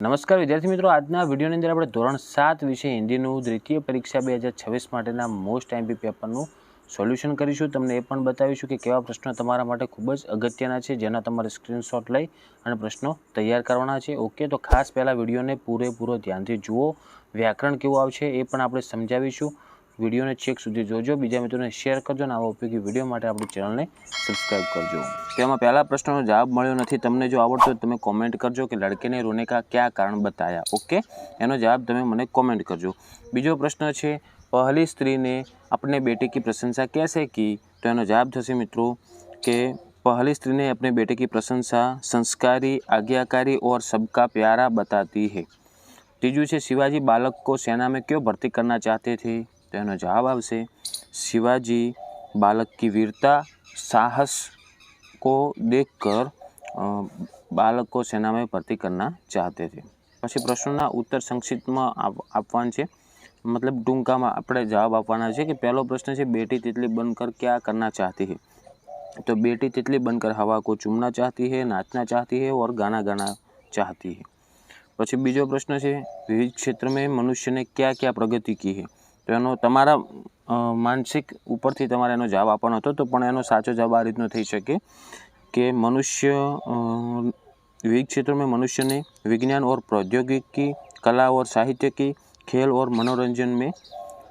નમસ્કાર વિદ્યાર્થી મિત્રો, આજના વિડીયોની અંદર આપણે ધોરણ 7 વિષય હિન્દીનું દ્વિતીય પરીક્ષા 2026 માટેના મોસ્ટ એમપી પેપરનું સોલ્યુશન કરીશું. તમને એ પણ બતાવીશું કે કેવા પ્રશ્નો તમારા માટે ખૂબ જ અગત્યના છે, જેના તમારે સ્ક્રીનશોટ લઈ અને પ્રશ્નો તૈયાર કરવાના છે. ઓકે, તો ખાસ પહેલાં વિડીયોને પૂરેપૂરો ધ્યાનથી જુઓ. વ્યાકરણ કેવું આવશે એ પણ આપણે સમજાવીશું. વિડીયોને છેક સુધી જોજો, બીજા મિત્રોને શેર કરજો અને આવા ઉપયોગી વિડીયો માટે આપણી ચેનલને સબસ્ક્રાઇબ કરજો. તેમાં પહેલા પ્રશ્નનો જવાબ મળ્યો નથી. તમને જો આવડતો તમે કોમેન્ટ કરજો કે લડકે ને રોને કા ક્યાં કારણ બતાયા. ઓકે, એનો જવાબ તમે મને કોમેન્ટ કરજો. બીજો પ્રશ્ન છે, પહેલી સ્ત્રીને अपने बेटे की प्रशंसा कैसे की? तो એનો જવાબ થશે મિત્રો કે पहली स्त्री ने अपने बेटे की प्रशंसा संस्कारी, आज्ञाकारी और सबका प्यारा बताती है. तीजू છે, शिवाजी बालक को सेना में क्यों भर्ती करना चाहते थे? तो એનો જવાબ આવશે शिवाजी बालक की वीरता, साहस को देखकर बालक को सेना में भर्ती करना चाहते थे. પછી પ્રશ્નોના ઉત્તર સંક્ષિપ્તમાં આપવાના છે, मतलब ટૂંકામાં આપણે જવાબ આપવાના છે. કે પહેલો પ્રશ્ન છે, बेटी तितली बनकर क्या करना चाहती है? तो बेटी तितली बनकर हवा को चूमना चाहती है, नाचना चाहती है और गाना गाना चाहती है. પછી બીજો પ્રશ્न છે, વિવિધ ક્ષેત્ર में मनुष्य ने क्या क्या प्रगति की है? તો એનો તમારા માનસિક ઉપરથી તમારે એનો જવાબ આપવાનો હતો, તો પણ એનો સાચો જવાબ આ રીતનો થઈ શકે કે મનુષ્ય विविध क्षेत्रों में मनुष्य ने विज्ञान और प्रौद्योगिकी, कला और साहित्य की, खेल और मनोरंजन में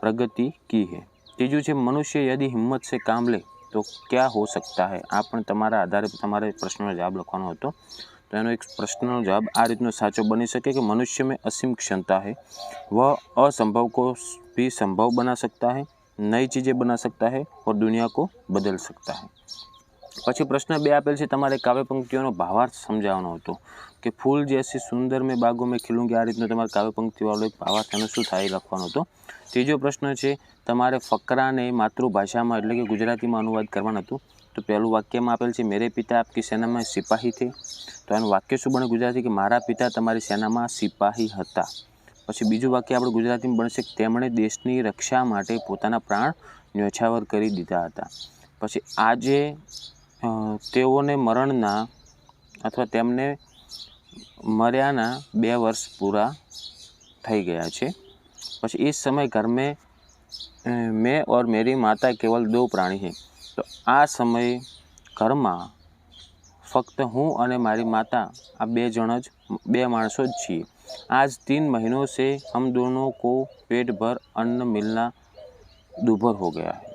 प्रगति की है. तीजू છે, मनुष्य यदि हिम्मत से काम ले तो क्या हो सकता है? આ પણ તમારા આધારે તમારે પ્રશ્નનો જવાબ લખવાનો હતો. तो એનો એક પ્રશ્નનો જવાબ આ રીતનો સાચો બની શકે કે मनुष्य में असीम क्षमता है, वह असंभव को भी संभव बना सकता है, नई चीज़ें बना सकता है और दुनिया को बदल सकता है. પછી પ્રશ્ન 2 આપેલ છે, તમારે કાવ્ય પંક્તિઓનો ભાવાર્થ સમજાવવાનો હતો કે ફૂલ જૈસી સુંદર મેં બાગો મેં ખીલુંગી. આ રીતનો તમારે કાવ્ય પંક્તિવાળો એક ભાવાર્થ એનો શું થાય લખવાનો હતો. ત્રીજો પ્રશ્ન છે, તમારે ફકરાને માતૃભાષામાં એટલે કે ગુજરાતીમાં અનુવાદ કરવાનું હતું. તો પહેલું વાક્યમાં આપેલ છે, મેરે પિતા આપકી સેનામાં સિપાહી થે. તો એનું વાક્ય શું બને ગુજરાતી કે મારા પિતા તમારી સેનામાં સિપાહી હતા. પછી બીજું વાક્ય આપણે ગુજરાતીમાં બનશે, તેમણે દેશની રક્ષા માટે પોતાના પ્રાણ ન્યોછાવર કરી દીધા હતા. પછી આજે તેઓને મરણના અથવા તેમને મર્યાના 2 વર્ષ પૂરા થઈ ગયા છે. પછી इस समय घर में मैं और मेरी माता केवल 2 प्राणी हैं. તો આ સમયે ઘરમાં ફક્ત હું અને મારી માતા આ 2 જણ જ 2 માણસો જ છીએ. आज 3 महीनों से हम दोनों को पेट भर अन्न मिलना दूभर हो गया है.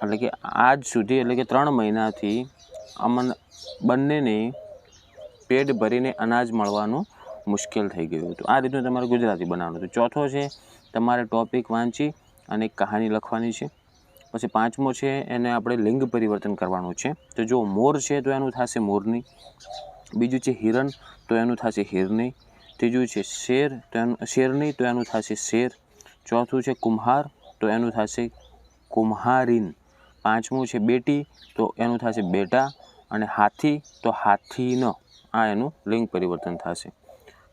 એટલે કે આજ સુધી એટલે કે 3 મહિનાથી અમને બંનેને પેટ ભરીને અનાજ મળવાનું મુશ્કેલ થઈ ગયું હતું. આ રીતનું તમારે ગુજરાતી બનાવવાનું હતું. ચોથો છે, તમારે ટોપિક વાંચી અને એક કહાની લખવાની છે. પછી 5મો છે, એને આપણે લિંગ પરિવર્તન કરવાનું છે. તો જો મોર છે તો એનું થશે મોરની. બીજું છે હિરણ તો એનું થશે હિરની. ત્રીજું છે શેર તો એનું શેરની તો એનું થશે શેર. ચોથું છે કુમ્હાર તો એનું થશે કુમ્હારીન. 5મું છે બેટી તો એનું થશે બેટા. અને હાથી તો હાથીનો. આ એનું લિંગ પરિવર્તન થશે.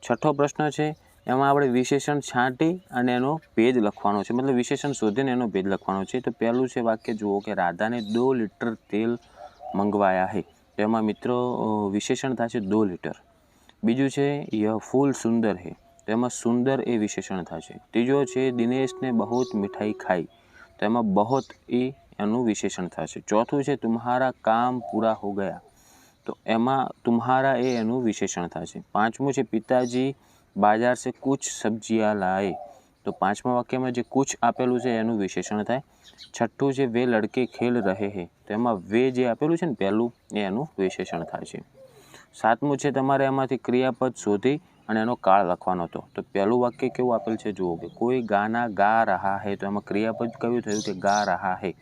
6થો પ્રશ્ન છે, એમાં આપણે વિશેષણ છાંટી અને એનો ભેદ લખવાનો છે, મતલબ વિશેષણ શોધીને એનો ભેદ લખવાનો છે. તો પહેલું છે વાક્ય જુઓ કે રાધાને 2 લીટર તેલ મંગવાયા હે. તો એમાં મિત્રો વિશેષણ થશે 2 લીટર. બીજું છે યહ ફૂલ સુંદર હે. તો એમાં સુંદર એ વિશેષણ થશે. ત્રીજો છે દિનેશને બહુત મીઠાઈ ખાઈ. તો એમાં બહુત એ એનું વિશેષણ થશે. ચોથું છે તુમ્હારા કામ પૂરા હો ગયા. તો એમાં તુમ્હારા એ એનું વિશેષણ થશે. 5મું છે પિતાજી બાજાર સે કુછ સબ્જિયા લાએ. તો 5મા વાક્યમાં જે કુછ આપેલું છે એનું વિશેષણ થાય. 6થું છે વે લડકે ખેલ રહે હે. તો એમાં વે જે આપેલું છે ને પહેલું એ એનું વિશેષણ થાય છે. 7મું છે, તમારે એમાંથી ક્રિયાપદ શોધી અને એનો કાળ લખવાનો હતો. તો પહેલું વાક્ય કેવું આપેલ છે જુઓ કે કોઈ ગાના ગા રહા હે. તો એમાં ક્રિયાપદ કયું થયું કે ગા રહા હે.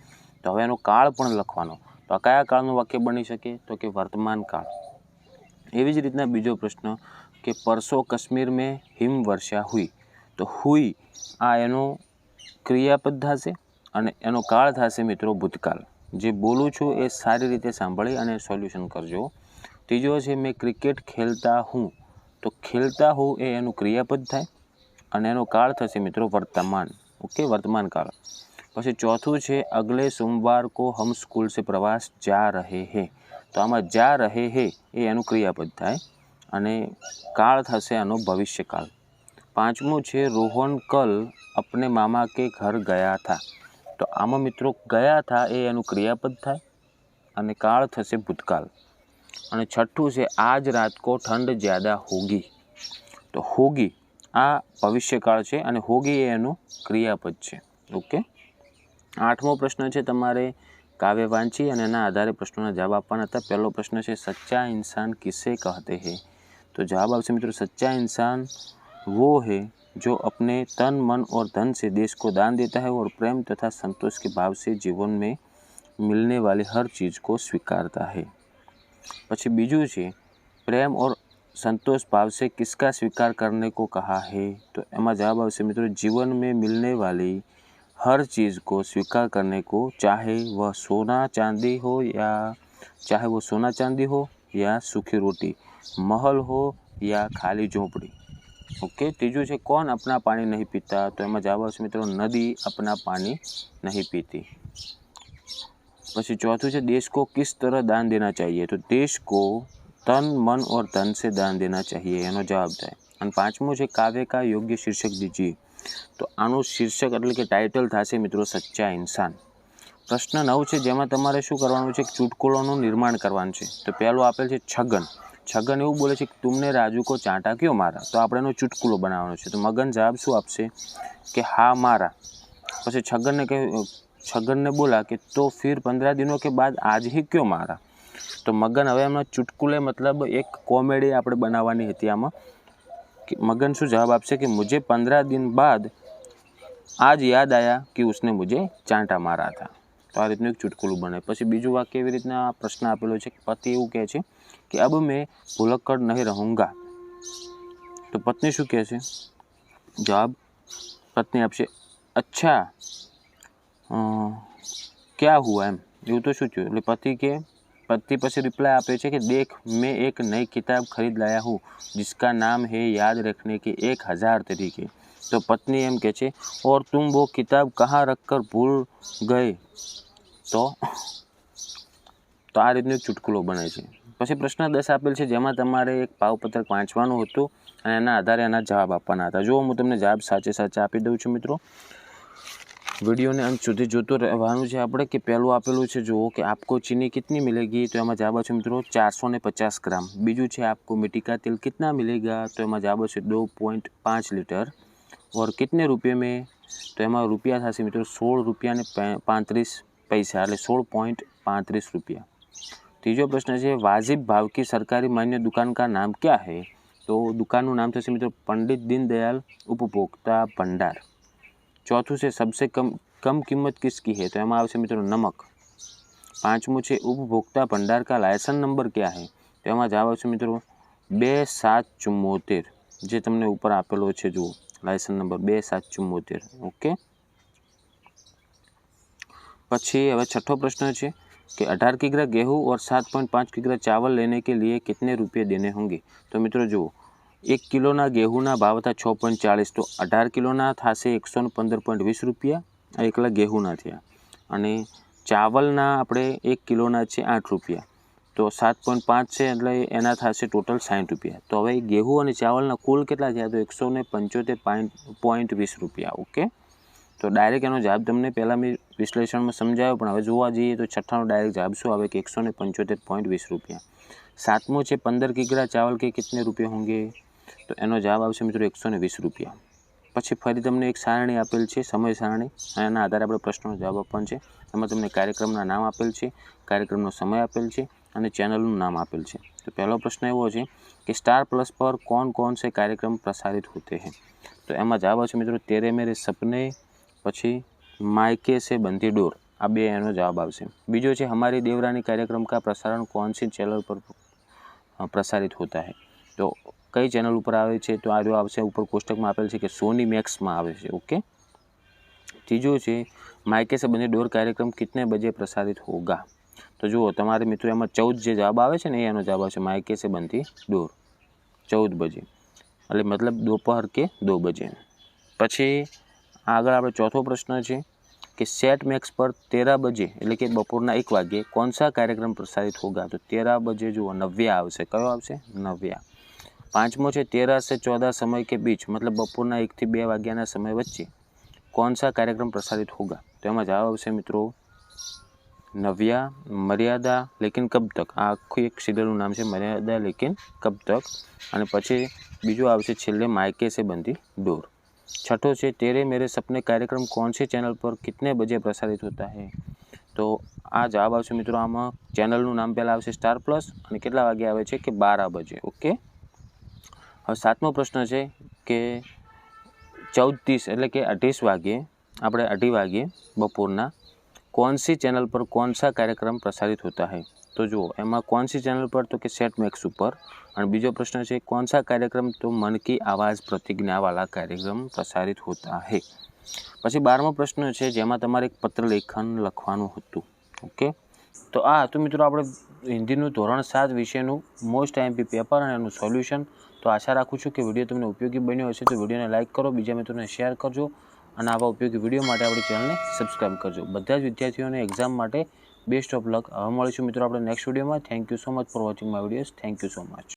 તો હવે એનો કાળ પણ લખવાનો. તો આ કયા કાળનું વાક્ય બની શકે તો કે વર્તમાન કાળ. એવી જ રીતના બીજો પ્રશ્ન કે પરસો કાશ્મીર મેં હિમ વર્ષા હુઈ. તો હુઈ આ એનો ક્રિયાપદ થશે અને એનો કાળ થશે મિત્રો ભૂતકાળ. જે બોલું છું એ સારી રીતે સાંભળી અને સોલ્યુશન કરજો. ત્રીજો છે મેં ક્રિકેટ ખેલતા હું. તો ખેલતા હું એ એનું ક્રિયાપદ થાય અને એનો કાળ થશે મિત્રો વર્તમાન. ઓકે, વર્તમાન કાળ. પછી ચોથું છે અગલે સોમવાર કો હમ સ્કૂલ સે પ્રવાસ જા રહે હે. તો આમાં જા રહે હે એ એનું ક્રિયાપદ થાય અને કાળ થશે આનો ભવિષ્યકાળ। પાંચમું છે રોહન કલ अपने मामा के घर गया था। તો આમાં મિત્રો ગયા था એ એનું ક્રિયાપદ થાય અને કાળ થશે ભૂતકાળ। અને છઠ્ઠું છે આજ રાત को ठंड ज़्यादा होगी। તો હોગી આ ભવિષ્યકાળ છે અને હોગી એ એનું ક્રિયાપદ છે। ઓકે, આઠમો પ્રશ્ન છે તમારે કાવ્ય વાંચી અને એના આધારે પ્રશ્નોના જવાબ આપવાના હતા। પહેલો પ્રશ્ન છે સચ્चा इंसान किसे कहते हैं। તો જવાબ આવશે મિત્રો सच्चा इंसान वो है जो अपने तन मन और धन से देश को दान देता है और प्रेम तथा संतोष के भाव से जीवन में मिलने वाली हर चीज़ को स्वीकारता है। પછી બીજું છે प्रेम और संतोष भाव से किसका स्वीकार करने को कहा है। तो એમાં જવાબ આવશે મિત્રો जीवन में मिलने वाली हर चीज़ को स्वीकार करने को, चाहे वह सोना चांदी हो या सूखी रोटी, महल हो या खाली झोंपड़ी। ओके, तीजू है कौन अपना पानी नहीं पीता। तो एम जवाब आवशे मित्रों नदी अपना पानी नहीं पीती। पछी चौथुं है देश को किस तरह दान देना चाहिए। तो देश को तन मन और धन से दान देना चाहिए एनो जवाब थाय। अने पांचमो है काव्य का योग्य शीर्षक दीजिए। तो आनु शीर्षक एटले के टाइटल थशे मित्रों सच्चा इंसान। प्रश्न 9 है जेमां तमारे शुं करवानुं छे चुटकुलोनुं निर्माण करवानुं छे। तो पहेलो आपेल छे छगन। छगन एवुं बोले छे कि तुमने राजू को चांटा क्यों मारा। तो आपणे एनो चुटकुलो बनावવાનો છે। तो मगन जवाब शुं आपशे कि हाँ मारा। पछी छगन ने बोला कि तो फिर 15 दिनों के बाद आज ही क्यों मारा। तो मगन हवे एमना चुटकुले मतलब एक कॉमेडी आपणे बनाववानी हती। आमां मगन शू जवाब आपसे कि मुझे 15 दिन बाद आज याद आया कि उसने मुझे चांटा मारा था। तो आ रीतनु एक चुटकुलू बने। पछी बीजું वाक्य एवी रीतना प्रश्न आपेलो छे। पति एवुं कहे छे कि अब मैं भुलक्कड़ नहीं रहूँगा। तो पत्नी शू कहे छे। जवाब पत्नी आपसे अच्छा क्या हुआ एम एवुं तो शू थयुं। એટલે पति पछी रिप्लाय आपे छे कि देख मैं एक नई किताब खरीद लाया हूँ जिसका नाम है याद रखने के 1000 तरीके। तो पत्नी एम कहे छे और तुम वो किताब कहाँ रखकर भूल गए। तो आ रीतनो चुटकुलो बने छे। पछी प्रश्न 10 आपेल छे जेमां तमारे एक भावपत्रक वांचवानुं हतुं अने एना आधारे एना जवाब आपवाना हता। जो हूँ तमने जवाब साचे साचा आपी दઉં છું मित्रों। वीडियो ने अंत सुधी जोतो रहेवानुं छे आपणे कि पहेलुं आपेलुं छे जुओ कि आपको चीनी कितनी मिलेगी। तो एमां जवाब आवशे मित्रों 450 ग्राम। बीजू छे आपको मिट्टी का तेल कितना मिलेगा। तो एमां जवाब आवशे 2.5 लीटर। और कितने रुपये में। तो एमां रुपया थशे मित्रों 16 रुपया ने 35 पैसा एटले 16.35 रुपया। तीजो प्रश्न है वाजिब भाव की सरकारी मान्य दुकान का नाम क्या है। तो दुकानનું नाम थशे मित्रों पंडित दीनदयाल उपभोक्ता भंडार। चौथुं से सबसे कम कीमत किसकी है। तो एमां आवशे मित्रों नमक। पांचमું છે उपभोक्ता भंडार का लायसन नंबर क्या है। तो एमां जवाब आवशे मित्रों 2774 जे तमने ऊपर आपेलो छे जुओ लायसन नंबर 2774। ओके, पछी हवे छठो प्रश्न है कि 18 किग्रा गेहूँ और 7.5 किग्रा चावल लेने के लिए कितने रुपये देने होंगे। तो मित्रों जो 1 किलोना गेहूँना भाव था 6.40। तो 18 किलोना थशे 115.20 रुपया एकला गेहूँना थया। अने चावलना आपणे 1 किलोना छे 8 रुपया। तो 7.5 छे एटले एना थशे टोटल 60 रुपया। तो हवे गेहूँ अने चावलना कुल केटला थया। तो 175.20 रुपया। ओके, तो डायरेक्ट एनो जवाब तमने पहला मैं विश्लेषण में समझायो पण हवे जोवा जईए तो छठ्ठानो डायरेक्ट जवाब शुं आवे कि 175.20 रुपया। सातमो छे 15 किग्रा चावल के कितने रुपये होंगे। तो एनो जवाब आवशे मित्रों 120 रुपया। पछी फरी तमने एक सारणी आपेल छे समय सारणी एना आधारे आपणे प्रश्नोनो जवाब आपवानो छे। एमां तमने कार्यक्रमना नाम आपेल छे, कार्यक्रमनो समय आपेल छे अने चेनलनुं नाम आपेल छे। तो पहलो प्रश्न एवो छे कि स्टार प्लस पर कौन कौन से कार्यक्रम प्रसारित होते हैं। तो एमां जवाब आवशे मित्रों तेरे मेरे सपने, पछी मायके से बंधी डोर आ बे एनो जवाब आवशे। बीजो छे हमारी देवरानी कार्यक्रम का प्रसारण कौन सी चैनल पर प्रसारित होता है। तो कई चैनल पर आवे छे। तो आ आवशे ऊपर कोष्टक में आपेल छे कि सोनी मैक्स में आवे छे। ओके, तीजो छे मायके से बंधी डोर कार्यक्रम कितने बजे प्रसारित होगा। तो जुओ तमारे मित्रों एमां 14 जे जवाब आवे छे ने एनो जवाब आवशे मायके से बंधी डोर 14 बजे એટલે मतलब दोपहर के 2 बजे। पछी आगळ आपणे चौथो प्रश्न है कि सेट मैक्स पर 13 बजे એટલે કે બપોરના 1 વાગ્યે कौन सा कार्यक्रम प्रसारित होगा। तो 13 बजे जो नव्या आवशे। कयो आवशे? नव्या। પાંચમો છે 13 से 14 समय के बीच मतलब બપોરના 1 થી 2 વાગ્યાના સમય વચ્ચે कौन सा कार्यक्रम प्रसारित होगा। तो एम जवाब आवशे मित्रों नव्या, मर्यादा लेकिन कब तक। आ आखું एक सीरियलનું नाम है मर्यादा लेकिन कब तक। અને પછી બીજું આવશે છેલ્લે मायके से बंधी डोर। छठो છે तेरे मेरे सपने कार्यक्रम कौन से चैनल पर कितने बजे प्रसारित होता है। तो आ जवाब आवशे मित्रों आमां चैनलનું नाम पहला आवशे स्टार प्लस અને કેટલા વાગે આવે છે કે 12 बजे। ओके, હવે સાતમો પ્રશ્ન છે કે 14:30 એટલે કે 28 વાગે આપણે 2:30 વાગે બપોરના कौन सी चैनल पर कौन सा कार्यक्रम प्रसारित होता है। तो जो एमा कौन सी चैनल पर तो कि सेट मैक्स पर। और बीजो प्रश्न है कौन सा कार्यक्रम तो मन की आवाज़ प्रतिज्ञा वाला कार्यक्रम प्रसारित होता है। पछी 12मो प्रश्न है जेमां तमारे एक पत्र लेखन लखवानुं हतुं। ओके, तो आ हतुं मित्रों आपणे हिंदीनुं धोरण 7 विषयनुं मोस्ट आईएमपी पेपर अने एनुं सोल्यूशन। तो आशा राखुं छुं कि विडियो तमने उपयोगी बन्यो हशे। तो विडियोने लाइक करो, बीजा मित्रोने शेर करजो અને આવા ઉપયોગી વિડીયો માટે આપણી ચેનલને સબસ્ક્રાઈબ કરજો। બધા જ વિદ્યાર્થીઓને એક્ઝામ માટે બેસ્ટ ઓફ લક। હવે મળીશું મિત્રો આપણે નેક્સ્ટ વિડીયોમાં। Thank you so much for watching my videos. Thank you so much.